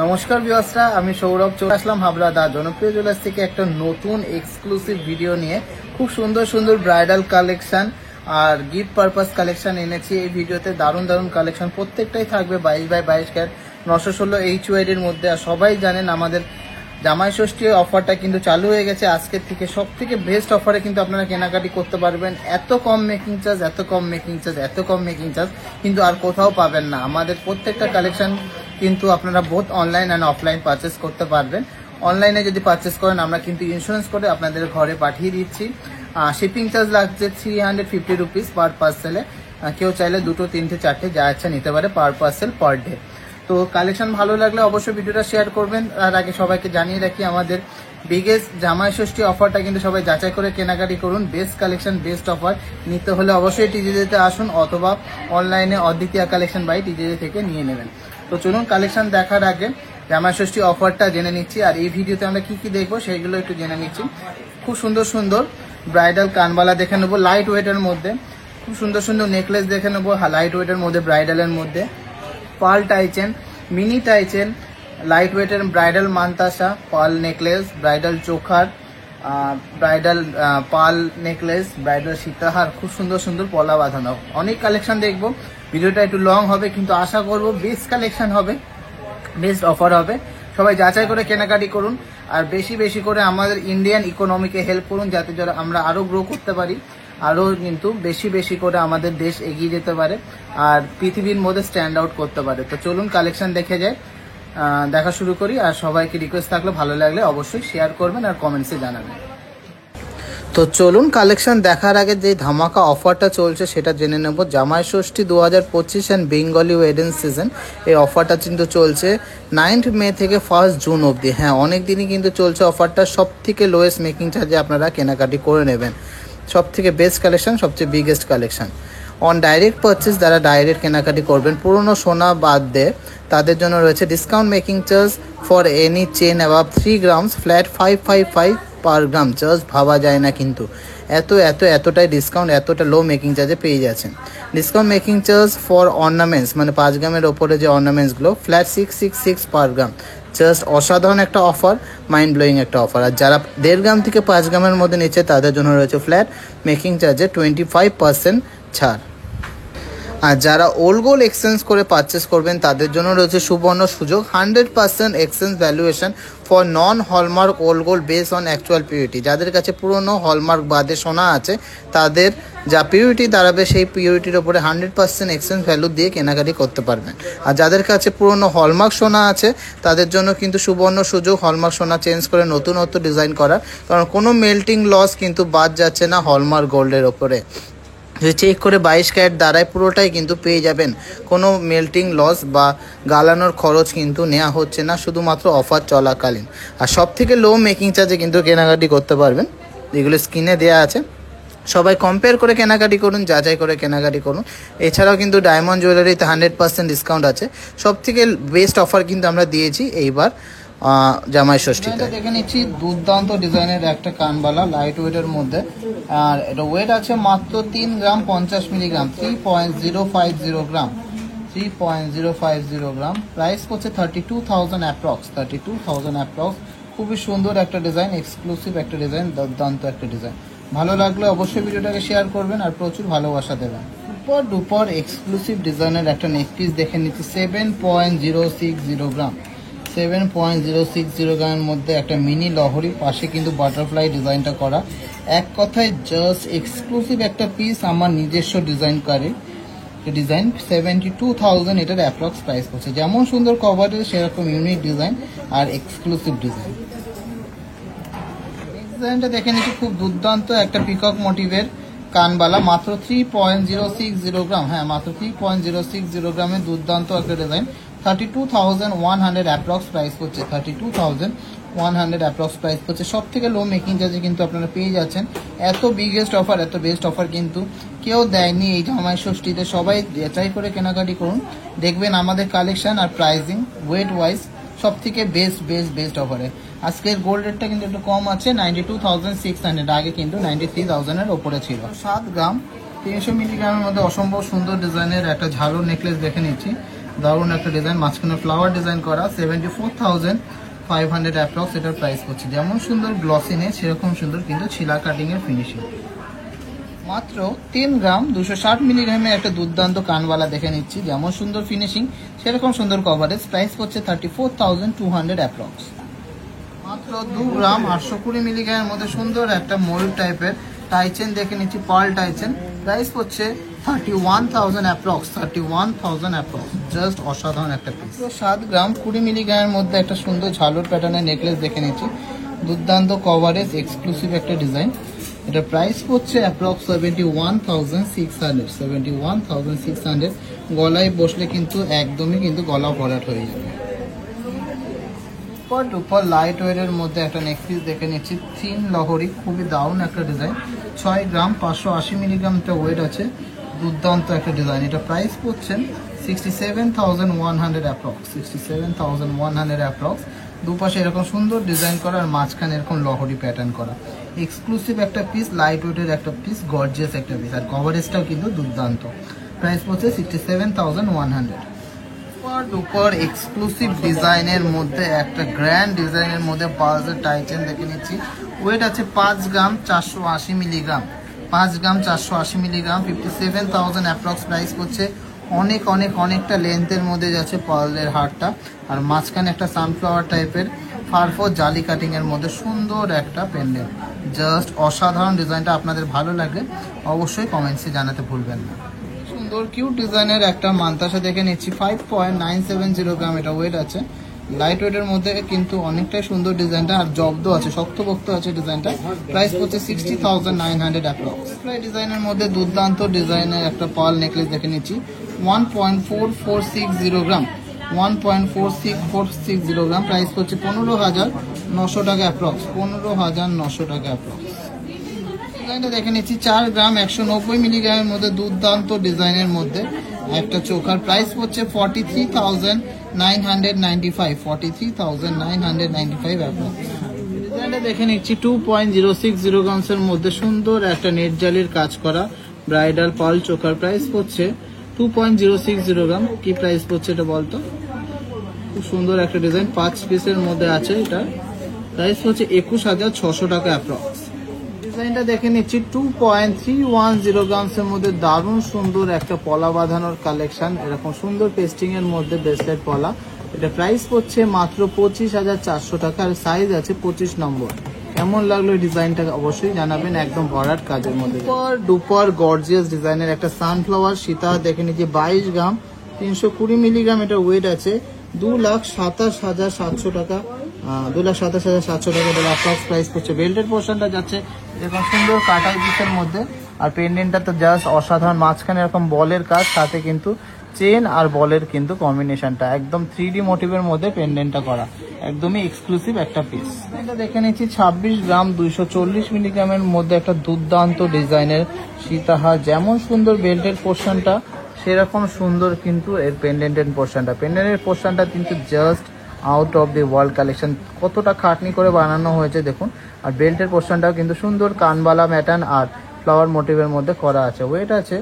নমস্কার ভিউয়ার্সরা, আমি সৌরভ চলে আসলাম হাবড়া দা জনপ্রিয় জুয়েলার্স থেকে একটা নতুন এক্সক্লুসিভ ভিডিও নিয়ে। খুব সুন্দর সুন্দর ব্রাইডাল কালেকশন আর গিফট পারপাস কালেকশন এনেছি এই ভিডিওতে। দারুণ দারুণ কালেকশন, প্রত্যেকটাই থাকবে 22x22 ক্যারেট 916 HYD এর মধ্যে। আর সবাই জানেন আমাদের জামাই ষষ্ঠী অফারটা কিন্তু চালু হয়ে গেছে আজকের থেকে। সব থেকে বেস্ট অফারে কিন্তু আপনারা কেনাকাটি করতে পারবেন। এত কম মেকিং চার্জ, এত কম মেকিং চার্জ, এত কম মেকিং চার্জ কিন্তু আর কোথাও পাবেন না। আমাদের প্রত্যেকটা কালেকশন কিন্তু আপনারা both online and offline purchase করতে পারবেন। অনলাইনে যদি পারচেস করেন আমরা কিন্তু ইন্স্যুরেন্স করে আপনাদের ঘরে পাঠিয়ে দিচ্ছি। শিপিং চার্জ লাগছে 350 রুপিস পার পার্সেলে। কেউ চাইলে 2, 3, 4 যা ইচ্ছা নিতে পারে পার পার্সেল পার ডে। তো কালেকশন ভালো লাগলে অবশ্যই ভিডিওটা শেয়ার করবেন। আর আগে সবাইকে জানিয়ে রাখি আমাদের বিগেস্ট জামাই ষষ্ঠী অফারটা কিন্তু সবাই যাচাই করে কেনাকাটি করুন। বেস্ট কালেকশন, বেস্ট অফার নিতে হলে অবশ্যই টিজেডিতে আসুন অথবা অনলাইনে অদ্বিতীয়া কালেকশন বাই টিজেডি থেকে নিয়ে নেবেন। তো চলুন কালেকশন দেখার আগে জামাই ষষ্ঠী অফারটা জেনে নিচ্ছি। আর এই ভিডিওতে আমরা কি কি দেখবো সেগুলো একটু জেনে নিচ্ছি। খুব সুন্দর সুন্দর ব্রাইডাল কানবালা দেখে নেবো লাইট ওয়েটের মধ্যে। খুব সুন্দর সুন্দর নেকলেস দেখে নেবো লাইট ওয়েটের মধ্যে, ব্রাইডালের মধ্যে। পার্ল টাইচেন, মিনি টাইচেন, লাইট ওয়েটের ব্রাইডাল মানতাসা, pearl necklace, bridal choker, bridal pearl necklace, bridal সীতাহার। খুব সুন্দর সুন্দর পলা বাঁধানো। অনেক কালেকশন দেখবো, ভিডিওটা একটু লং হবে কিন্তু আশা করবো বেস্ট কালেকশন হবে, বেস্ট অফার হবে। সবাই যাচাই করে কেনাকাটি করুন আর বেশি বেশি করে আমাদের ইন্ডিয়ান ইকোনমিকে হেল্প করুন যাতে আমরা আরও গ্রো করতে পারি, আরও কিন্তু বেশি বেশি করে আমাদের দেশ এগিয়ে যেতে পারে আর পৃথিবীর মধ্যে স্ট্যান্ড আউট করতে পারে। তো চলুন কালেকশন দেখে যাই, দেখা শুরু করি। আর সবাইকে রিকোয়েস্ট থাকলে ভালো লাগলে অবশ্যই শেয়ার করবেন আর কমেন্টসে জানাবেন। তো চলুন কালেকশন দেখার আগে যে ধামাকা অফারটা চলছে সেটা জেনে নেব। জামাই ষষ্ঠী 2025 অ্যান্ড বেঙ্গলি ওয়েডিং সিজন, এই অফারটা কিন্তু চলছে 9 মে থেকে 1 জুন অবধি। হ্যাঁ, অনেক দিনই কিন্তু চলছে অফারটা। সব থেকে লোয়েস্ট মেকিং চার্জে আপনারা কেনাকাটি করে নেবেন। সব থেকে বেস্ট কালেকশন, সবচেয়ে biggest collection. On direct purchase যারা ডাইরেক্ট কেনাকাটি করবেন পুরনো সোনা বাদ দিয়ে তাদের জন্য রয়েছে discount making charge for any chain above 3 grams flat 555 per gram. Charge ভাবা যায় না কিন্তু এতটাই ডিসকাউন্ট, এতটা লো মেকিং চার্জে পেয়ে যাচ্ছেন। Discount making charge for ornaments মানে 5 গ্রামের ওপরে যে অর্নামেন্টসগুলো ফ্ল্যাট 666 পার গ্রাম। জাস্ট অসাধারণ একটা অফার, মাইন্ড ব্লোয়িং একটা অফার। আর যারা 1.5 গ্রাম থেকে 5 গ্রামের মধ্যে নিচ্ছে তাদের জন্য রয়েছে ফ্ল্যাট মেকিং চার্জে 25% ছাড়। আর যারা ওল্ড গোল্ড এক্সচেঞ্জ করে পারচেস করবেন তাদের জন্য রয়েছে সুবর্ণ সুযোগ 100% exchange valuation for non hallmark old gold base on actual purity. যাদের কাছে পুরনো হলমার্ক বাদে সোনা আছে তাদের যা পিউরিটি দাঁড়াবে সেই পিউরিটির ওপরে 100% এক্সচেঞ্জ ভ্যালু দিয়ে কেনাকাটি করতে পারবেন। আর যাদের কাছে পুরনো হলমার্ক সোনা আছে তাদের জন্য কিন্তু সুবর্ণ সুযোগ হলমার্ক সোনা চেঞ্জ করে নতুনত্ব ডিজাইন করার, কারণ কোনো মেল্টিং লস কিন্তু বাদ যাচ্ছে না হলমার্ক গোল্ডের ওপরে। যে চেক করে 22 ক্যারেট দাঁড়ায় পুরোটাই কিন্তু পেয়ে যাবেন, কোনো মেল্টিং লস বা গালানোর খরচ কিন্তু নেওয়া হচ্ছে না, শুধুমাত্র অফার চলাকালীন। আর সব থেকে লো মেকিং চার্জে কিন্তু কেনাকাটি করতে পারবেন, যেগুলো স্ক্রিনে দেওয়া আছে। সবাই কম্পেয়ার করে কেনাকাটি করুন, যাচাই করে কেনাকাটি করুন। এছাড়াও কিন্তু ডায়মন্ড জুয়েলারিতে 100% ডিসকাউন্ট আছে। সব থেকে বেস্ট অফার কিন্তু আমরা দিয়েছি এইবার জামাই ষষ্ঠীতে। দেখে নিচ্ছি দুর্দান্ত ডিজাইনের একটা কানবালা লাইট ওয়েটের মধ্যে। আর এটা ওয়েট আছে মাত্র 3 গ্রাম 50 মিলিগ্রাম, 3.050 গ্রাম, 3.050 গ্রাম। প্রাইস করছে 32,000 অ্যাপ্রক্স, 32,000 অ্যাপ্রক্স। খুবই সুন্দর একটা ডিজাইন, এক্সক্লুসিভ একটা ডিজাইন, দুর্দান্ত একটা ডিজাইন। ভালো লাগলে অবশ্যই ভিডিওটাকে শেয়ার করবেন আর প্রচুর ভালোবাসা দেবেন। সুপার ডুপার এক্সক্লুসিভ ডিজাইনের একটা নেকপিস দেখে নিচ্ছি 7.060 গ্রাম, 7.060 গ্রামের মধ্যে একটা মিনি লহরি, পাশে কিন্তু বাটারফ্লাই ডিজাইনটা করা। এক কথায় জাস্ট এক্সক্লুসিভ একটা পিস, আমার নিজস্ব ডিজাইন 72,000 এটার অ্যাপ্রক্স প্রাইস করছে। যেমন সুন্দর কভারের সেরকম ইউনিক ডিজাইন আর এক্সক্লুসিভ ডিজাইন। ডিজাইনটা দেখে নিচ্ছি খুব দুর্দান্ত একটা পিকক মোটিভের কানবালা, মাত্র 3.060 গ্রাম। হ্যাঁ, মাত্র 3.060 গ্রামের দুর্দান্ত একটা ডিজাইন। 32,100 অ্যাপ্রক্স প্রাইস করছে, 32,100 অ্যাপ্রক্স প্রাইস করছে। সব থেকে লো মেকিং চার্জে কিন্তু আপনারা পেয়ে যাচ্ছেন। এত বিগেস্ট অফার, এত বেস্ট অফার কিন্তু কেউ দেয়নি এই জামাই ষষ্ঠীতে। সবাই যাচাই করে কেনাকাটি করুন, দেখবেন আমাদের কালেকশন আর প্রাইসিং ওয়েট ওয়াইজ সব থেকে বেস্ট অফারে। আজকের গোল্ড রেটটা কিন্তু একটু কম আছে, 92,600। আগে কিন্তু 93,000-এর ওপরে ছিল। 7 গ্রাম 300 মিলিগ্রামের মধ্যে অসম্ভব সুন্দর ডিজাইনের একটা ঝালর নেকলেস দেখে নিচ্ছি। দারুণ একটা ডিজাইন, মাঝখানে ফ্লাওয়ার ডিজাইন করা। 74,500 অ্যাপ্রক্স এটার প্রাইস পড়ছে। যেমন সুন্দর গ্লসি নেই সেরকম সুন্দর কিন্তু ছিলা কাটিং এর ফিনিশিং। মাত্র 10 গ্রাম 260 মিলিগ্রামের একটা দুর্দান্ত কানবালা দেখে নিচ্ছি। যেমন সুন্দর ফিনিশিং সেরকম সুন্দর কভারেজ। প্রাইস পড়ছে 34,200 অ্যাপ্রক্স। মাত্র 2 গ্রাম 820 মিলিগ্রামের মধ্যে সুন্দর একটা ময়ূর টাইপের টাইচেন দেখে নিচ্ছি, পার্ল টাইচেন। প্রাইস পড়ছে 31,000 অ্যাপ্রক্স। 31,000 অ্যাপ্রক্স। জাস্ট অসাধারণ একটা পিস। 7 গ্রাম 20 মিলিগ্রামের মধ্যে একটা সুন্দর ঝালর প্যাটার্নের নেকলেস দেখে নিচ্ছি। দুর্দান্ত কভারেজ, এক্সক্লুসিভ একটা ডিজাইন। এটা প্রাইস পড়ছে অ্যাপ্রক্স 71,600। 71,600। গলায় বসলে কিন্তু একদমই কিন্তু গলা ভরাট হয়ে যাবে। উপর লাইট ওয়েটের মধ্যে একটা নেকপিস দেখে নিচ্ছি, থিন লহরি, খুবই দারুণ একটা ডিজাইন। 6 গ্রাম 580 মিলিগ্রাম একটা ওয়েট আছে। দুর্দান্ত একটা ডিজাইন। এটা প্রাইস পড়ছে 67,100 অ্যাপ্রক্স। 67,100 অ্যাপ্রক্স। দুপাশে এরকম সুন্দর ডিজাইন করা আর মাঝখানে এরকম লহরি প্যাটার্ন করা। এক্সক্লুসিভ একটা পিস, লাইট ওয়েটের একটা পিস, গর্জিয়াস একটা পিস। আর কভারেজটাও কিন্তু দুর্দান্ত। প্রাইস পড়ছে 67,100। উপর এক্সক্লুসিভ ডিজাইনের মধ্যে একটা গ্র্যান্ড ডিজাইনের মধ্যে পালসের টাইচেন দেখে নিচ্ছি। ওয়েট আছে 5 গ্রাম 480 মিলিগ্রাম। 5 গ্রাম 480 মিলিগ্রাম। 57,000 অ্যাপ্রক্স। প্রাইস পড়ছে। অনেকটা লেন্থের মধ্যে যাচ্ছে পার্লের হারটা। আর মাঝখানে একটা সানফ্লাওয়ার টাইপের ফারফোর জালি কাটিং এর মধ্যে সুন্দর একটা পেন্ডেন্ট। জাস্ট অসাধারণ ডিজাইনটা। আপনাদের ভালো লাগলে অবশ্যই কমেন্টসে জানাতে ভুলবেন না। সুন্দর কিউট ডিজাইনের একটা মান্তাসা দেখে নিচ্ছি। 5.970 গ্রাম এটা ওয়েট আছে। লাইট ওয়েটের মধ্যে কিন্তু অনেকটাই সুন্দর ডিজাইনটা। আর জব্দ আছে, শক্তপোক্ত আছে ডিজাইনটা। প্রাইস পড়ছে 60,900 অ্যাপ্রক্স। ডিজাইনের মধ্যে দুর্দান্ত ডিজাইনের একটা পার্ল নেকলেস দেখে নিচ্ছি। 1.4460 গ্রাম। 1.4660 গ্রাম। প্রাইস পড়ছে 15,900 টাকা অ্যাপ্রক্স। 15,900 টাকা অ্যাপ্রক্স। ডিজাইনটা দেখে নিচ্ছি। 4 গ্রাম 190 মিলিগ্রামের মধ্যে দুর্দান্ত ডিজাইনের মধ্যে একটা চোখার। প্রাইস পড়ছে 43,995। 43,995 অ্যাপ্রক্স। ডিজাইনটা দেখে নিচ্ছি। 2.060 গ্রামসের মধ্যে সুন্দর একটা নেট জালির কাজ করা ব্রাইডাল পার্ল চোখার। প্রাইস পড়ছে 2.060 গ্রাম। কি প্রাইস পড়ছে এটা বলতো? খুব সুন্দর একটা ডিজাইন, 5 পিসের মধ্যে আছে। এটা প্রাইস হচ্ছে 21,600 টাকা অ্যাপ্রক্স। ডিজাইনটা দেখে নিচ্ছি। 2.310 গ্রামসের মধ্যে দারুণ সুন্দর একটা পলা বাঁধানোর কালেকশন। এরকম সুন্দর পেস্টিং এর মধ্যে ব্রেসলেট পলা। এটা প্রাইস পড়ছে মাত্র 25,400 টাকা। আর সাইজ আছে 25 নম্বর। কেমন লাগলো এই ডিজাইনটা অবশ্যই জানাবেন। একদম ভরাট কাজের মধ্যে ডুপার গর্জিয়াস ডিজাইনের একটা সানফ্লাওয়ার সীতা দেখে নিচ্ছি। 22 গ্রাম 320 মিলিগ্রাম এটা ওয়েট আছে। 2,27,700 টাকা। 2,27,700 টাকা এটা অ্যাপ্রক্স প্রাইস পড়ছে। বেল্টের পোর্শনটা যাচ্ছে এরকম সুন্দর কাটাই পিসের মধ্যে। আর পেন্ডেন্টটা তো জাস্ট অসাধারণ। মাঝখানে এরকম বলের কাজ, সাথে কিন্তু চেন আর বলের কিন্তু কম্বিনেশনটা একদম 3D মোটিভের মধ্যে পেন্ডেন্টটা করা। একদমই এক্সক্লুসিভ একটা পিস। এটা দেখে নিচ্ছি 26 গ্রাম 240 মিলিগ্রামের মধ্যে একটা দুর্দান্ত ডিজাইনের সীতাহার। যেমন সুন্দর বেল্টের পোর্শনটা সেরকম সুন্দর কিন্তু এর পেন্ডেন্টের পোর্শনটা। পেন্ডেন্টের পোর্শনটা কিন্তু just out of the world collection. কতটা খাটনি করে বানানো হয়েছে দেখুন। আর বেল্টের পোর্শনটাও কিন্তু সুন্দর কানবালা ম্যাটার্ন আর ফ্লাওয়ার মোটিভের মধ্যে করা আছে। ওয়েট আছে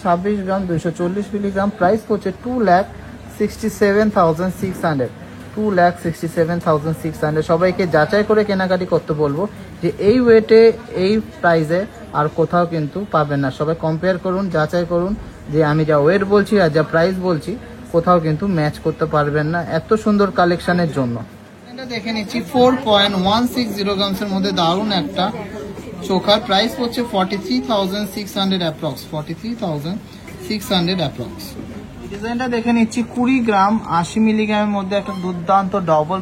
26 গ্রাম 240 মিলিগ্রাম। প্রাইস পড়ছে 2,67,600। 2,67,600। সবাইকে যাচাই করে কেনাকাটি করতে বলবো যে এই ওয়েটে এই প্রাইসে আর কোথাও কিন্তু পাবেন না। সবাই কম্পেয়ার করুন, যাচাই করুন যে আমি যা ওয়েট বলছি আর যা প্রাইস বলছি কোথাও কিন্তু ম্যাচ করতে পারবেন না এত সুন্দর কালেকশনের জন্য। এটা দেখে নিচ্ছি 4.160 গ্রামসের মধ্যে দারুণ একটা চোখার। প্রাইস পড়ছে 43,600 অ্যাপ্রক্স। 43,600 অ্যাপ্রক্স। ডিজাইনটা দেখে নিচ্ছি 20 গ্রাম 80 মিলিগ্রামের মধ্যে একটা দুর্দান্ত ডবল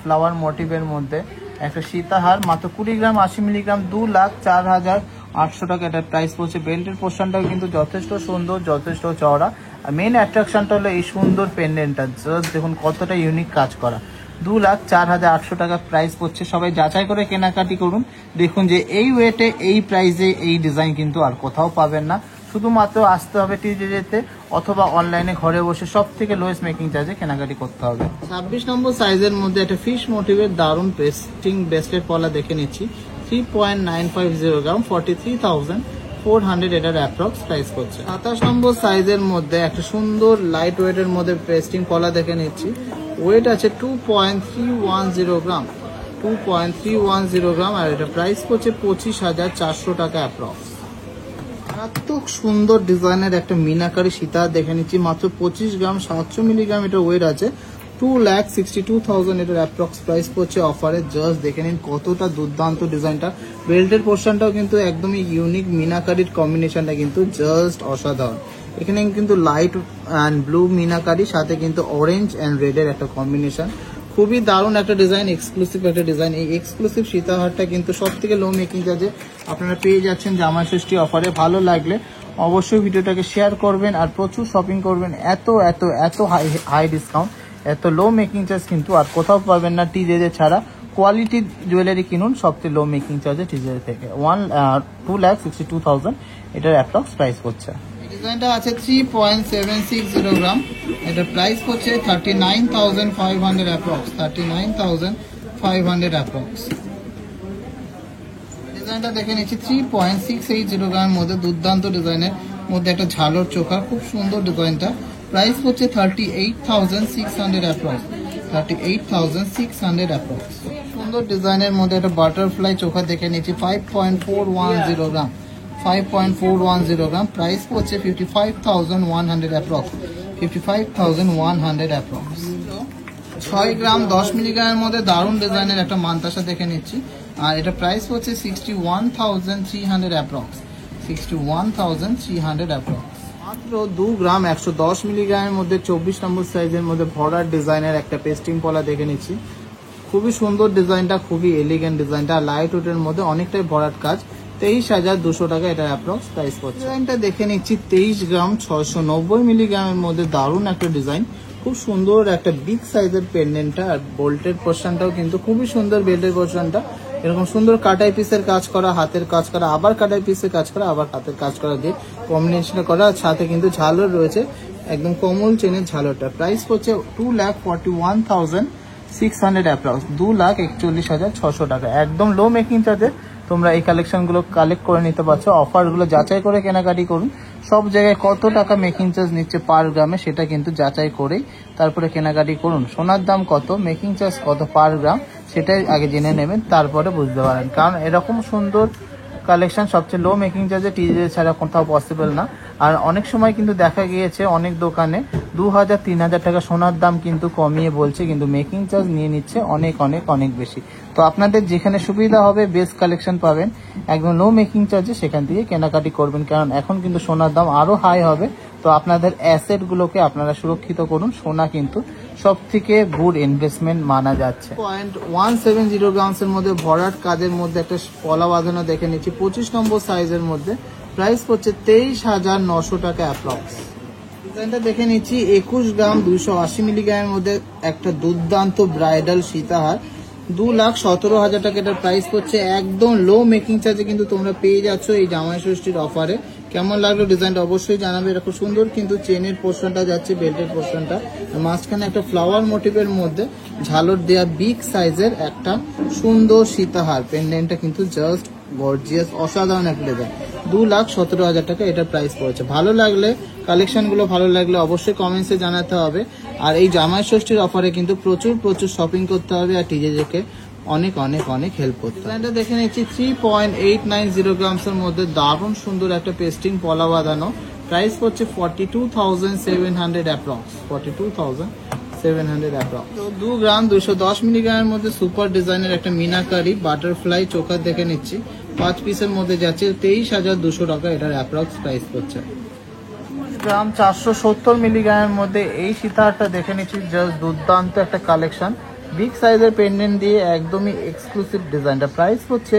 ফ্লাওয়ার মোটিভের মধ্যে একটা সীতাহার। মাত্র 20 গ্রাম 80 মিলিগ্রাম। 2,04,800 টাকা এটা প্রাইস পড়ছে। বেল্টের পোর্শনটাও কিন্তু যথেষ্ট সুন্দর, যথেষ্ট চওড়া। আর মেন অ্যাট্রাকশনটা হলো এই সুন্দর পেন্ডেন্টটা। জাস্ট দেখুন কতটা ইউনিক কাজ করা। 2,04,800 টাকা প্রাইস পড়ছে। সবাই যাচাই করে কেনাকাটি করুন। দেখুন যে এই ওয়েটে এই প্রাইসে এই ডিজাইন কিন্তু আর কোথাও পাবেন না। শুধুমাত্র আসতে হবে টিজেতে অথবা অনলাইনে ঘরে বসে সব থেকে লোয়েস্ট মেকিং চার্জে কেনাকাটি করতে হবে। 26 নম্বর সাইজের মধ্যে একটা ফিশ মোটিভের দারুণ পেস্টিং ব্রেসলেট পলা দেখে নিচ্ছি। 3.950 গ্রাম। 43,500 400 এটার অ্যাপ্রক্স প্রাইস করছে। 27 নম্বর সাইজের মধ্যে একটা সুন্দর লাইট ওয়েটের মধ্যে পেস্টিং পলা দেখে নিচ্ছি। ওয়েট আছে 2.310 গ্রাম, 2.310 গ্রাম, আর এটা প্রাইস করছে 25,400 টাকা অ্যাপ্রক্স। মারাত্মক সুন্দর ডিজাইনের একটা মিনাকারি সীতা দেখে নিচ্ছি, মাত্র 25 গ্রাম, 700 মিলিগ্রাম এটা ওয়েট আছে। 2,62,000 এটার অ্যাপ্রক্স প্রাইস পড়ছে অফারে। জাস্ট দেখে নিন কতটা দুর্দান্ত ডিজাইনটা। বেল্টের পোর্শনটাও কিন্তু একদমই ইউনিক, মিনাকারির কম্বিনেশনটা কিন্তু জাস্ট অসাধারণ। এখানে কিন্তু লাইট অ্যান্ড ব্লু মিনাকারি, সাথে কিন্তু অরেঞ্জ অ্যান্ড রেডের একটা কম্বিনেশন। খুবই দারুণ একটা ডিজাইন, এক্সক্লুসিভ একটা ডিজাইন। এই এক্সক্লুসিভ সীতাহারটা কিন্তু সব থেকে লো মেকিং চার্জে আপনারা পেয়ে যাচ্ছেন জামাই ষষ্ঠী অফারে। ভালো লাগলে অবশ্যই ভিডিওটাকে শেয়ার করবেন আর প্রচুর শপিং করবেন। এত এত এত হাই ডিসকাউন্ট, এত লো মেকিং চার্জ কিন্তু আর কোথাও পাবেন না টিজেজে ছাড়া। কোয়ালিটি জুয়েলারি কিনুন সবচেয়ে লো মেকিং চার্জে টিজেজে থেকে। 2,62,000 এটার অ্যাপ্রক্স প্রাইস করছে। ডিজাইনটা আছে 3.760 গ্রাম, এটা প্রাইস করছে 39,500 অ্যাপ্রক্স, 39,500 অ্যাপ্রক্স। ডিজাইনটা দেখে নিচ্ছি 3.680 গ্রামের মধ্যে দুর্দান্ত ডিজাইনের মধ্যে একটা ঝালর চোখা, খুব সুন্দর ডিজাইনটা। প্রাইস হচ্ছে 38,600 অ্যাপ্রক্স, 38,600 অ্যাপ্রক্স। সুন্দর ডিজাইনের মধ্যে একটা বাটারফ্লাই চোখা দেখে নিচ্ছি 5.410 গ্রাম, 5.410 গ্রাম। প্রাইস হচ্ছে 55,100 অ্যাপ্রক্স, 55,100 অ্যাপ্রক্স। 6 গ্রাম 10 মিলিগ্রামের মধ্যে দারুণ ডিজাইনের একটা মান্তাসা দেখে নিচ্ছি, আর এটা প্রাইস হচ্ছে 61,300 অ্যাপ্রক্স, 61,300 অ্যাপ্রক্স। মাত্র 2 গ্রাম 110 মিলিগ্রামের মধ্যে 24 নম্বর সাইজের মধ্যে ভরার ডিজাইনের একটা পেস্টিং পলা দেখে নিচ্ছি। খুবই সুন্দর ডিজাইনটা, খুবই এলিগেন্ট ডিজাইনটা, লাইট ওয়েটের মধ্যে অনেকটাই ভরাট কাজ। 23,200 টাকা এটা অ্যাপ্রক্স প্রাইস পড়ছে। ডিজাইনটা দেখে নিচ্ছি 23 গ্রাম 690 মিলিগ্রামের মধ্যে দারুণ একটা ডিজাইন, খুব সুন্দর একটা বিগ সাইজের পেন্ডেন্টটা, আর বোল্টের পোর্শনটাও কিন্তু খুবই সুন্দর। বেল্টের পোর্শনটা এরকম সুন্দর কাটাই পিসের কাজ করা, হাতের কাজ করা, আবার কাটাই পিসের কাজ করা, আবার হাতের কাজ করা দিয়ে কম্বিনেশন করা, সাথে কিন্তু ঝালর রয়েছে, একদম কমল চেনের ঝালরটা। প্রাইস পড়ছে 2,41,600 অ্যাপ্রক্স, 2,41,600 টাকা। একদম লো মেকিং চার্জে তোমরা এই কালেকশনগুলো কালেক্ট করে নিতে পারছো। অফারগুলো যাচাই করে কেনাকাটি করুন। সব জায়গায় কত টাকা মেকিং চার্জ নিচ্ছে পার গ্রামে সেটা কিন্তু যাচাই করেই তারপরে কেনাকাটি করুন। সোনার দাম কত, মেকিং চার্জ কত পার গ্রাম সেটাই আগে জেনে নেবেন, তারপরে বুঝতে পারেন। কারণ এরকম সুন্দর কালেকশন সবচেয়ে লো মেকিং চার্জে টিজে ছাড়া কোথাও পসিবল না। আর অনেক সময় কিন্তু দেখা গিয়েছে অনেক দোকানে 2,000-3,000 টাকা সোনার দাম কিন্তু কমিয়ে বলছে, কিন্তু মেকিং চার্জ নিয়ে নিচ্ছে অনেক অনেক অনেক বেশি। তো আপনাদের যেখানে সুবিধা হবে, বেস্ট কালেকশন পাবেন একদম লো মেকিং চার্জে, সেখান থেকে কেনাকাটি করবেন। কারণ এখন কিন্তু সোনার দাম আরো হাই হবে। তো আপনাদের অ্যাসেট গুলোকে আপনারা সুরক্ষিত করুন। সোনা কিন্তু সব থেকে গুড ইনভেস্টমেন্ট মানা যাচ্ছে। 170 গ্রামসের মধ্যে ভরাট কাজের মধ্যে একটা পলা বাঁধানো দেখে নিচ্ছি 25 নম্বর সাইজের মধ্যে। প্রাইস পড়ছে 23,900 টাকা অ্যাপ্রক্স। ডিজাইনটা দেখে নিচ্ছি 21 গ্রাম 280 মিলিগ্রামের মধ্যে একটা দুর্দান্ত ব্রাইডাল সীতাহার, 2,17,000 টাকা এটার প্রাইস পড়ছে। একদম লো মেকিং চার্জে কিন্তু তোমরা পেয়ে যাচ্ছ এই জামাই ষষ্ঠীর অফারে। কেমন লাগলো ডিজাইনটা অবশ্যই জানাবে। এরকম সুন্দর কিন্তু চেনের পোর্শনটা যাচ্ছে, বেল্টের পোর্শনটা, মাঝখানে একটা ফ্লাওয়ার মোটিভের মধ্যে ঝালর দেয়া বিগ সাইজের একটা সুন্দর সীতাহার। পেন্ডেন্টটা কিন্তু জাস্ট গর্জিয়াস, অসাধারণ একটা ডিজাইন। 2,17,000 টাকা এটার প্রাইস পড়েছে। ভালো লাগলে, কালেকশনগুলো ভালো লাগলে অবশ্যই কমেন্টসে জানাতে হবে। আর এই জামাই ষষ্ঠীর অফারে কিন্তু প্রচুর প্রচুর শপিং করতে হবে আর টিজেজেকে অনেক অনেক অনেক হেল্প করতে হবে। এটা দেখে নিচ্ছি 3.890 গ্রামসের মধ্যে দারুণ সুন্দর একটা পেস্টিং পলা বাঁধানো। প্রাইস পড়ছে 42,700 অ্যাপ্রক্স, 42,700 অ্যাপ্রক্স। তো 2 গ্রাম 210 মিলিগ্রামের মধ্যে সুপার ডিজাইনের একটা মিনাকারি বাটারফ্লাই চোখা দেখে নিচ্ছি 5 পিসের মধ্যে যাচ্ছে 23,200 টাকা এটার অ্যাপ্রক্স প্রাইস পড়ছে। গ্রাম 470 মিলিগ্রামের মধ্যে এই সীতাহারটা দেখে নিচ্ছি, জাস্ট দুর্দান্ত একটা কালেকশন, বিগ সাইজের পেন্ডেন্ট দিয়ে একদমই এক্সক্লুসিভ ডিজাইনটা। প্রাইস হচ্ছে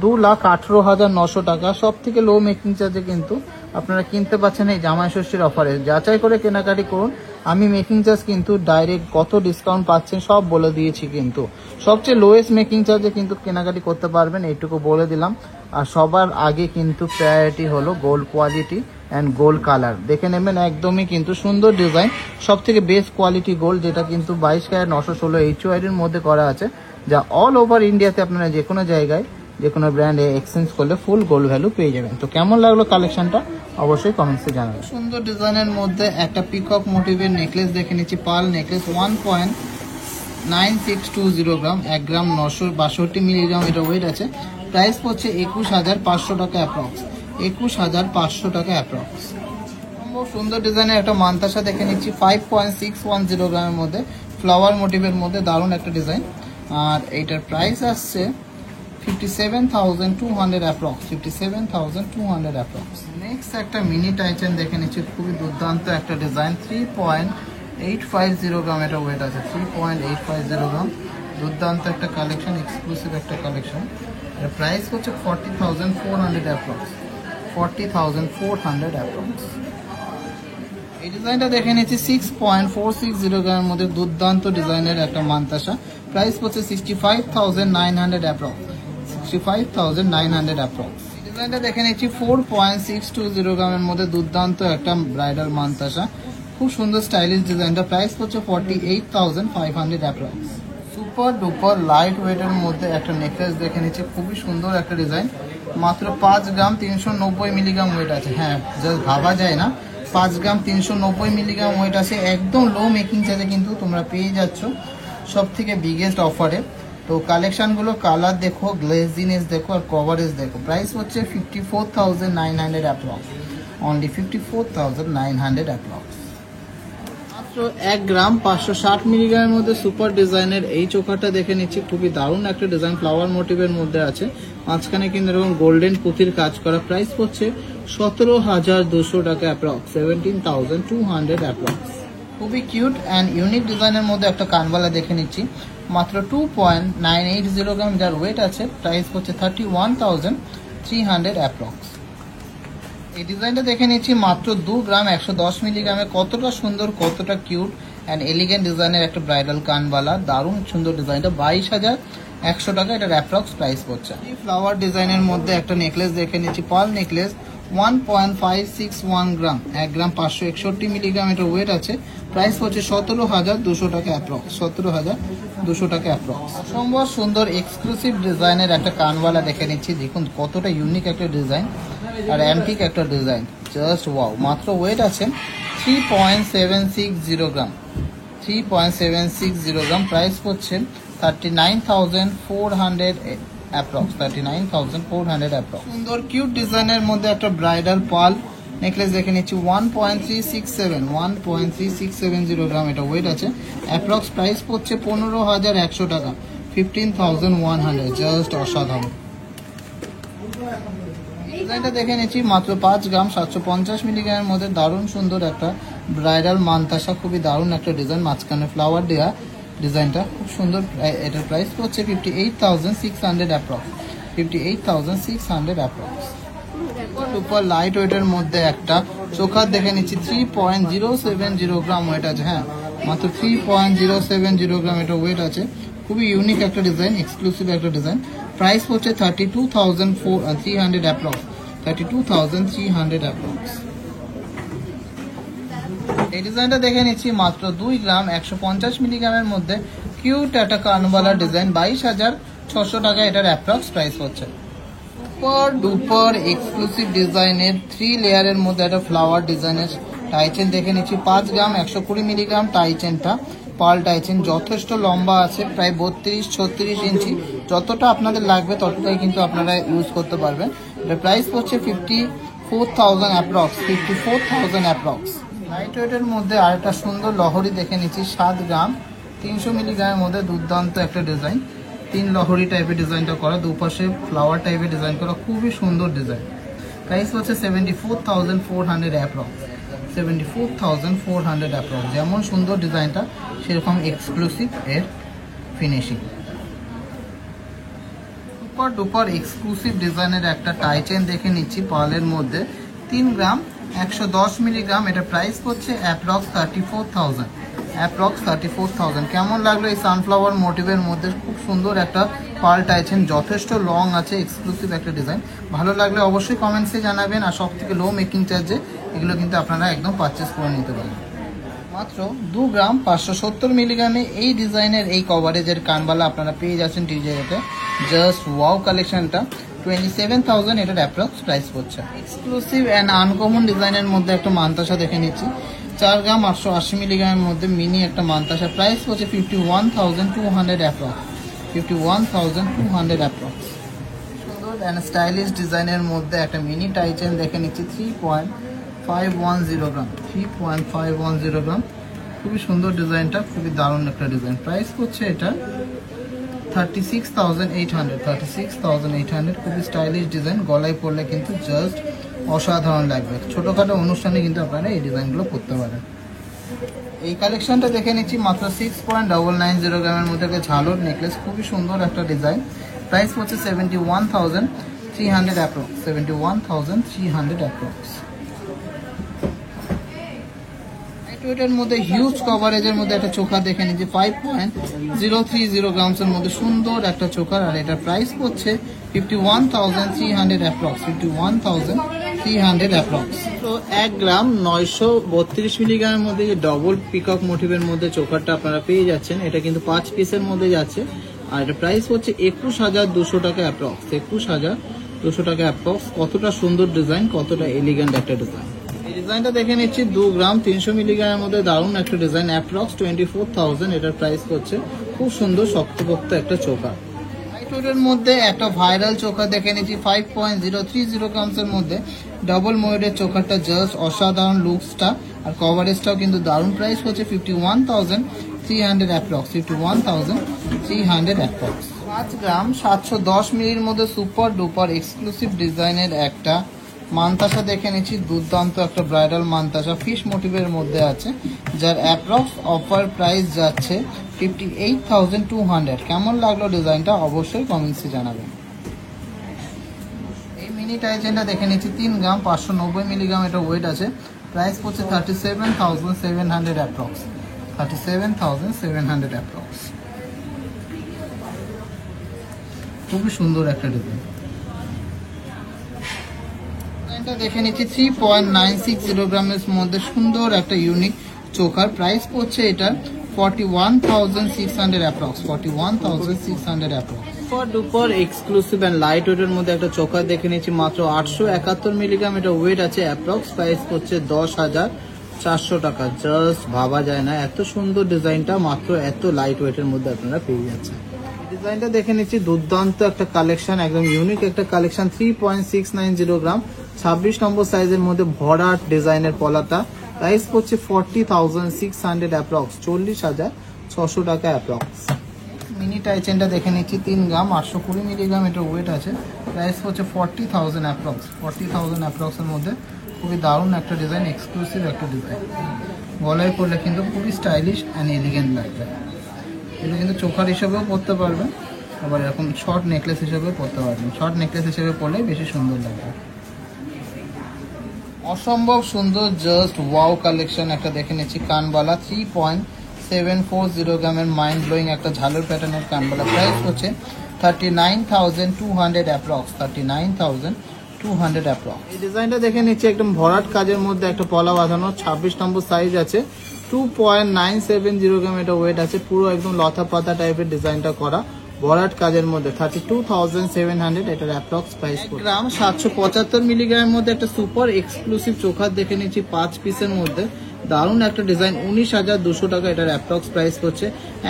2,18,900 টাকা। সব থেকে লো মেকিং চার্জে কিন্তু আপনারা কিনতে পাচ্ছেন এই জামাই ষষ্ঠীর অফারে। যাচাই করে কেনাকাটি করুন। আমি মেকিং চার্জ কিন্তু ডাইরেক্ট কত ডিসকাউন্ট পাচ্ছেন সব বলে দিয়েছি, কিন্তু সবচেয়ে লোয়েস্ট মেকিং চার্জে কিন্তু কেনাকাটি করতে পারবেন, এইটুকু বলে দিলাম। আর সবার আগে কিন্তু প্রায়োরিটি হলো gold quality and gold colour দেখে নেবেন। একদমই কিন্তু সুন্দর ডিজাইন, সব থেকে বেস্ট কোয়ালিটি গোল্ড, যেটা কিন্তু 22 ক্যারেট 916 HYD এর মধ্যে করা আছে, যা অল ওভার ইন্ডিয়াতে আপনারা যে কোনো জায়গায় যে কোনো ব্র্যান্ডে এক্সচেঞ্জ করলে ফুল গোল্ড ভ্যালু পেয়ে যাবেন। তো কেমন লাগলো কালেকশনটা অবশ্যই কমেন্টসে জানাবেন। সুন্দর ডিজাইনের মধ্যে একটা পিকক মোটিভের নেকলেস দেখে নিচ্ছি, পার্ল নেকলেস 1.9620 গ্রাম, 1 গ্রাম 962 মিলিগ্রাম এটা ওয়েট আছে। প্রাইস পড়ছে 21,500 টাকা অ্যাপ্রক্স, 21,500 টাকা অ্যাপ্রক্স। সুন্দর ডিজাইনের একটা মান্তাসা দেখে নিচ্ছি 5.610 গ্রামের মধ্যে, ফ্লাওয়ার মোটিভের মধ্যে দারুণ একটা ডিজাইন। আর এইটার প্রাইস আসছে 57,200 অ্যাপ্রক্স, 57,200 অ্যাপ্রক্স। নেক্সট একটা মিনি টাইচেন দেখে নিচ্ছি, খুবই দুর্দান্ত একটা ডিজাইন 3.850 গ্রাম এটা ওয়েট আছে, 3.850 গ্রাম। দুর্দান্ত একটা কালেকশন, এক্সক্লুসিভ একটা কালেকশন। এর প্রাইস হচ্ছে 40,400 অ্যাপ্রক্স, 40,400 অ্যাপ্রক্স। এই ডিজাইনটা দেখে নিচ্ছি 6.460 গ্রামের মধ্যে দুর্দান্ত ডিজাইনের একটা মান্তাসা। প্রাইস পড়ছে 65,900 অ্যাপ্রক্স, 65,900 অ্যাপ্রক্স। এই ডিজাইনটা দেখে নিচ্ছি 4.620 গ্রামের মধ্যে দুর্দান্ত একটা ব্রাইডাল মান্তাসা, খুব সুন্দর স্টাইলিশ ডিজাইনটা। প্রাইস পড়ছে 48,500 অ্যাপ্রক্স। সুপার ডুপার লাইট ওয়েটের মধ্যে একটা নেকলেস দেখে নিচ্ছি, খুবই সুন্দর একটা ডিজাইন। মাত্র 5 গ্রাম 390 মিলিগ্রাম ওয়েট আছে। হ্যাঁ, জাস্ট ভাবা যায় না, 5 গ্রাম 390 মিলিগ্রাম ওয়েট আছে, একদম লো মেকিং চার্জে কিন্তু তোমরা পেয়ে যাচ্ছ সব থেকে বিগেস্ট অফারে। তো কালেকশনগুলো কালার দেখো, গ্লেজিনেস দেখো আর কভারেজ দেখো। প্রাইস হচ্ছে 54,900 অ্যাপ্রক্স, অনলি 54,900 অ্যাপ্রক্স। মাত্র 1 গ্রাম 560 মিলিগ্রামের মধ্যে সুপার ডিজাইনের এই চোকারটা দেখে নিচ্ছি, খুবই দারুণ একটা ডিজাইন, ফ্লাওয়ার মোটিভের মধ্যে আছে, মাঝখানে কিন্তু এরকম গোল্ডেন পুঁতির কাজ করা। প্রাইস পড়ছে 17,200 টাকা অ্যাপ্রক্স, 17,200 অ্যাপ্রক্স। খুবই কিউট অ্যান্ড ইউনিক ডিজাইনের মধ্যে একটা কানবালা দেখে নিচ্ছি, মাত্র 2.980 গ্রাম যার ওয়েট আছে। প্রাইস হচ্ছে 31,300 অ্যাপ্রক্স। এই ডিজাইনটা দেখে নিচ্ছি মাত্র 2 গ্রাম 110 মিলিগ্রামে, কতটা সুন্দর, কতটা কিউট অ্যান্ড এলিগেন্ট ডিজাইনের একটা ব্রাইডাল কানবালা, দারুণ সুন্দর ডিজাইনটা। 22,100 টাকা এটার অ্যাপ্রক্স প্রাইস পড়ছে। এই ফ্লাওয়ার ডিজাইনের মধ্যে একটা নেকলেস দেখে নিচ্ছি, পার্ল নেকলেস 1.561 গ্রাম, 1 গ্রাম 561 মিলিগ্রাম এটা ওয়েট আছে। প্রাইস হচ্ছে 17,200 টাকা অ্যাপ্রক্স, 17,200 টাকা অ্যাপ্রক্স। অসম্ভব সুন্দর এক্সক্লুসিভ ডিজাইনের একটা কানওয়ালা দেখে নিচ্ছি, দেখুন কতটা ইউনিক একটা ডিজাইন আর অ্যান্টিক একটা ডিজাইন, জাস্ট ওয়াও। মাত্র ওয়েট আছে 3.760 গ্রাম, 3.760 গ্রাম। প্রাইস হচ্ছে 39,400 অ্যাপ্রক্স, 39,400 অ্যাপ্রক্স। সুন্দর কিউট ডিজাইনের মধ্যে একটা ব্রাইডাল পার্ল নেকলেস দেখে নিচ্ছি 1.367 গ্রাম এটা ওয়েট আছে। অ্যাপ্রক্স প্রাইস পড়ছে 15,100 টাকা, 15,100, জাস্ট অসাধারণ। ডিজাইনটা দেখে নিচ্ছি মাত্র 5 গ্রাম 750 মিলিগ্রামের মধ্যে দারুণ সুন্দর একটা ব্রাইডাল মান্তাসা, খুবই দারুণ একটা ডিজাইন, মাঝখানে ফ্লাওয়ার দেওয়া ডিজাইনটা খুব সুন্দর। এটার প্রাইস হচ্ছে 58,600 অ্যাপ্রক্স, 58,600 অ্যাপ্রক্স। সুপার লাইট ওয়েটের মধ্যে একটা চোকার দেখে নিচ্ছি 3.070 গ্রাম ওয়েট আছে। হ্যাঁ, মাত্র 3.070 গ্রাম এটা ওয়েট আছে, খুবই ইউনিক একটা ডিজাইন, এক্সক্লুসিভ একটা ডিজাইন। প্রাইস হচ্ছে 32,300 অ্যাপ্রক্স, 32,300 অ্যাপ্রক্স। এই ডিজাইনটা দেখে নিচ্ছি মাত্র 2 গ্রাম 150 মিলিগ্রামের মধ্যে কিউট একটা কানবালা ডিজাইন, 22,600 টাকা এটার অ্যাপ্রক্স প্রাইস হচ্ছে। সুপার ডুপার এক্সক্লুসিভ ডিজাইনের 3 লেয়ারের মধ্যে একটা ফ্লাওয়ার ডিজাইনের টাইচেন দেখে নিচ্ছি, 5 গ্রাম 120 মিলিগ্রাম টাইচেনটা, পার্ল টাইচেন, যথেষ্ট লম্বা আছে, প্রায় 32-36 ইঞ্চি। যতটা আপনাদের লাগবে ততটাই কিন্তু আপনারা ইউজ করতে পারবেন। এটার প্রাইস হচ্ছে 54,000 অ্যাপ্রক্স, 54,000 অ্যাপ্রক্স। লাইট ওয়েটের মধ্যে আরেকটা সুন্দর লহরি দেখে নিচ্ছি, 7 গ্রাম 300 মিলিগ্রামের মধ্যে দুর্দান্ত একটা ডিজাইন, 3 লহরি টাইপের ডিজাইনটা করা, দুপাশে ফ্লাওয়ার টাইপের ডিজাইন করা, খুবই সুন্দর ডিজাইন। প্রাইস হচ্ছে 74,400 অ্যাপ্রক্স, 74,400 অ্যাপ্রক্স। যেমন সুন্দর ডিজাইনটা সেরকম এক্সক্লুসিভ এর ফিনিশিং। সুপার ডুপার এক্সক্লুসিভ ডিজাইনের একটা টাইচেন দেখে নিচ্ছি পার্লের মধ্যে, 3 গ্রাম 110 মিলিগ্রাম, এটা প্রাইস হচ্ছে অ্যাপ্রক্স 34,000, অ্যাপ্রক্স 34,000। কেমন লাগলো এই সানফ্লাওয়ার মোটিভের মধ্যে খুব সুন্দর একটা পার্ল টাইচেন, যথেষ্ট লং আছে, এক্সক্লুসিভ একটা ডিজাইন। ভালো লাগলে অবশ্যই কমেন্টসে জানাবেন, আর সব থেকে লো মেকিং চার্জে এগুলো কিন্তু আপনারা একদম পারচেস করে নিতে পারেন। মাত্র 2 গ্রাম 570 মিলিগ্রামে এই ডিজাইনের এই কভারেজের কানবালা আপনারা পেয়ে যাচ্ছেন টিজেতে। জাস্ট ওয়াও কালেকশনটা 27,000 এটার অ্যাপ্রক্স প্রাইস পড়ছে। এক্সক্লুসিভ অ্যান্ড আনকমন ডিজাইনের মধ্যে একটা মান্তাসা দেখে নিচ্ছি। 4 গ্রাম 880 মিলিগ্রামের মধ্যে মিনি একটা মান্তাসা, প্রাইস পড়ছে 51,200 অ্যাপ্রক্স। 51,200 অ্যাপ্রক্স। সুন্দর অ্যান্ড স্টাইলিশ ডিজাইনের মধ্যে একটা মিনি টাইচেন দেখে নিচ্ছি। 3.510 গ্রাম, 3.510 গ্রাম। খুবই সুন্দর ডিজাইনটা, খুবই দারুণ একটা ডিজাইন। প্রাইস করছে এটা 36,800, 36,800। খুবই স্টাইলিশ ডিজাইন, গলায় পরলে কিন্তু জাস্ট অসাধারণ লাগবে। ছোটোখাটো অনুষ্ঠানে কিন্তু আপনারা এই ডিজাইনগুলো করতে পারেন। এই কালেকশনটা দেখে নিচ্ছি মাত্র 6.990 গ্রামের মধ্যে একটা ঝালর নেকলেস, খুবই সুন্দর একটা ডিজাইন। প্রাইস পড়ছে 71,300 অ্যাপ্রক্স, 71,300 অ্যাপ্রক্স। এটার মধ্যে হিউজ কভারেজের মধ্যে একটা চোখা দেখে নিচ্ছি। 5.030 গ্রামসের মধ্যে সুন্দর একটা চোখা, আর এটার প্রাইস পড়ছে 51,300 অ্যাপ্রক্স, 51,300 অ্যাপ্রক্স। তো 1 গ্রাম 932 মিলিগ্রামের মধ্যে যে ডবল পিকক মোটিভের মধ্যে চোখারটা আপনারা পেয়ে যাচ্ছেন। এটা কিন্তু 5 পিসের মধ্যে যাচ্ছে, আর এটা প্রাইস হচ্ছে 21,200 টাকা অ্যাপ্রক্স, 21,200 টাকা অ্যাপ্রক্স। কতটা সুন্দর ডিজাইন, কতটা এলিগেন্ট একটা ডিজাইন। এই ডিজাইনটা দেখে নিচ্ছি 2 গ্রাম 300 মিলিগ্রামের মধ্যে দারুণ একটা ডিজাইন, অ্যাপ্রক্স 24,000 এটার প্রাইস করছে। খুব সুন্দর শক্তপোক্ত একটা চোখা। লাইটওয়েটের মধ্যে একটা ভাইরাল চোখা দেখে নিচ্ছি। 5.030 গ্রামসের মধ্যে ডবল ময়ূরের চোখাটা জাস্ট অসাধারণ লুকসটা, আর কভারেজটাও কিন্তু দারুণ। প্রাইস হচ্ছে 51,300 অ্যাপ্রক্স, 51,300 অ্যাপ্রক্স। 5 গ্রাম 710 মিলির মধ্যে সুপার ডুপার এক্সক্লুসিভ ডিজাইনের একটা মান্তাসা দেখে নিচ্ছি। দুর্দান্ত একটা ব্রাইডাল মান্তাসা, ফিশ মোটিভের মধ্যে আছে, যার অ্যাপ্রক্স অফার প্রাইস যাচ্ছে 58,200। কেমন লাগলো ডিজাইনটা অবশ্যই কমেন্টসে জানাবেন। এই মিনি টাইজেনটা দেখে নিচ্ছি। 3 গ্রাম 590 মিলিগ্রাম এটা ওয়েট আছে। প্রাইস পড়ছে 37,700 অ্যাপ্রক্স, 37,700 অ্যাপ্রক্স। খুবই সুন্দর একটা ডিজাইন। দেখে নিচ্ছি 3.960 গ্রামের মধ্যে সুন্দর একটা ইউনিক চোখার। প্রাইস পড়ছে এটা 41,600 approx, 41,600 approx. Super duper exclusive and light ওয়েটের মধ্যে একটা চোখা দেখে নিচ্ছি। মাত্র 871 মিলিগ্রাম এটা ওয়েট আছে। অ্যাপ্রক্স প্রাইস পড়ছে 10,400 টাকা। জাস্ট ভাবা যায় না, এত সুন্দর ডিজাইনটা মাত্র এত লাইট ওয়েটের মধ্যে আপনারা পেয়ে যাচ্ছেন। ডিজাইনটা দেখে নিচ্ছি, দুর্দান্ত একটা কালেকশন, একদম ইউনিক একটা কালেকশন। 3.690 গ্রাম 26 নম্বর সাইজের মধ্যে ভরাট ডিজাইনের পলাটা। প্রাইস পড়ছে 40,600 অ্যাপ্রক্স, 40,600 টাকা অ্যাপ্রক্স। মিনি টাইচেনটা দেখে নিচ্ছি। 3 গ্রাম 820 মিলিগ্রাম এটা ওয়েট আছে। প্রাইস পড়ছে 40,000 অ্যাপ্রক্স, 40,000 অ্যাপ্রক্সের মধ্যে। খুবই দারুণ একটা ডিজাইন, এক্সক্লুসিভ একটা ডিজাইন। গলায় পরলে কিন্তু খুবই স্টাইলিশ অ্যান্ড এলিগেন্ট লাগবে। এগুলো কিন্তু চোখার হিসেবেও পরতে পারবেন, আবার এরকম শর্ট নেকলেস হিসেবেও পরতে পারবেন। শর্ট নেকলেস হিসেবে পরলে বেশি সুন্দর লাগবে। অসম্ভব সুন্দর জাস্ট ওয়াও কালেকশন একটা দেখে নিচ্ছি। কানবালা 3.740 গ্রামের মাইন্ড ব্লোয়িং একটা ঝালর প্যাটার্নের কানবালা। প্রাইস হচ্ছে 39,200 অ্যাপ্রক্স, 39,200 অ্যাপ্রক্স। এই ডিজাইনটা দেখে নিচ্ছি, একদম ভরাট কাজের মধ্যে একটা পলা বাঁধানো। 26 নম্বর সাইজ আছে। 2.970 গ্রাম এটা ওয়েট আছে। পুরো একদম লতা পাতা টাইপের ডিজাইনটা করা, ভরাট কাজের মধ্যে। 32,700 এটার অ্যাপ্রক্স প্রাইস। 1 গ্রাম 775 মিলিগ্রামের মধ্যে একটা সুপার এক্সক্লুসিভ চোখা দেখে নিচ্ছি 5 পিসের মধ্যে। দারুণ একটা ডিজাইন, 19,200 টাকা এটার অ্যাপ্রক্স প্রাইস করছে।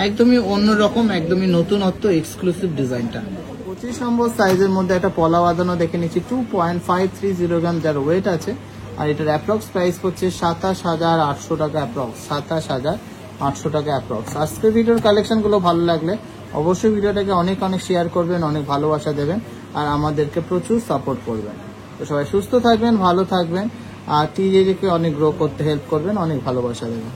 একদমই অন্যরকম, একদমই নতুনত্ব এক্সক্লুসিভ ডিজাইনটা। 25 নম্বর সাইজের মধ্যে একটা পলা বাঁধানো দেখে নিচ্ছি। 2.530 গ্রাম যার ওয়েট আছে, আর এটার অ্যাপ্রক্স প্রাইস হচ্ছে 27,800 টাকা অ্যাপ্রক্স, 27,800 টাকা অ্যাপ্রক্স। আজকের ভিডিওর কালেকশনগুলো ভালো লাগলে অবশ্যই ভিডিওটাকে অনেক অনেক শেয়ার করবেন, অনেক ভালোবাসা দেবেন, আর আমাদেরকে প্রচুর সাপোর্ট করবেন। তো সবাই সুস্থ থাকবেন, ভালো থাকবেন, আর টিজেকে অনেক গ্রো করতে হেল্প করবেন, অনেক ভালোবাসা দেবেন।